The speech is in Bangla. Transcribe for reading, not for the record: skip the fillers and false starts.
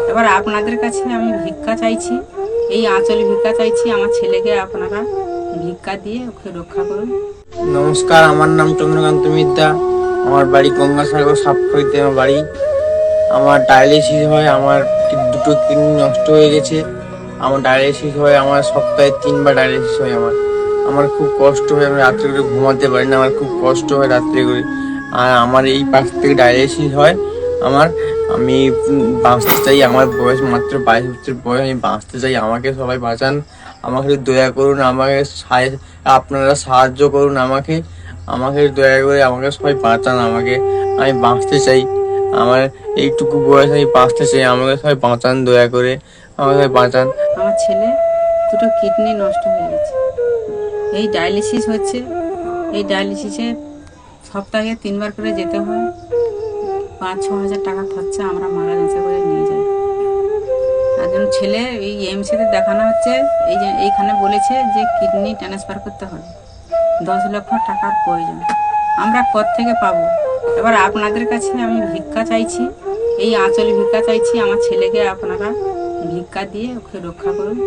এবার আপনাদের কাছে আমি ভিক্ষা চাইছি, এই আঁচল ভিক্ষা চাইছি। আমার ছেলেকে আপনারা ভিক্ষা দিয়ে ওকে রক্ষা করুন। নমস্কার, আমার নাম চন্দ্রকান্ত মিদ্যা। আমার বাড়ি গঙ্গাসাগর সাতক্ষীরাতে আমার বাড়ি। আমার ডায়ালিসিস হয়, আমার দুটো কিডনি নষ্ট হয়ে গেছে। আমার ডায়ালিসিস হয়, আমার সপ্তাহে 3বার ডায়ালিসিস হয়। আমার আমার খুব কষ্ট হয়, আমি রাত্রে করে ঘুমাতে পারি না, আমার খুব কষ্ট হয় রাত্রে করে। আর আমার এই পাশ থেকে ডায়ালিসিস হয়। আমি বাঁচতে চাই, আমার বয়স মাত্র 22 বছর বয়স, আমি বাঁচতে চাই, আমাকে সবাই বাঁচান, আমাকে দয়া করুন, আপনারা সাহায্য করুন আমাকে, আমাকে দয়া করে আমাকে সবাই বাঁচান, আমি বাঁচতে চাই, আমার এইটুকু বয়স, আমি বাঁচতে চাই, আমাকে সবাই বাঁচান, দয়া করে আমাকে সবাই বাঁচান। আমার ছেলে দুটো কিডনি নষ্ট হয়ে গেছে, এই ডায়ালিসিস হচ্ছে। এই ডায়ালিসিসে সপ্তাহে 3বার করে যেতে হয়, 5-6 হাজার টাকা খরচা, আমরা মারা যাচা করে নিয়ে যাই। একজন ছেলে এই এমসিতে দেখানো হচ্ছে, এই যে এইখানে বলেছে যে কিডনি ট্রান্সফার করতে হবে, 10 লক্ষ টাকার প্রয়োজন, আমরা থেকে পাবো? এবার আপনাদের কাছে আমি ভিক্ষা চাইছি, এই আঁচল ভিক্ষা চাইছি। আমার ছেলেকে আপনারা ভিক্ষা দিয়ে ওকে রক্ষা করুন।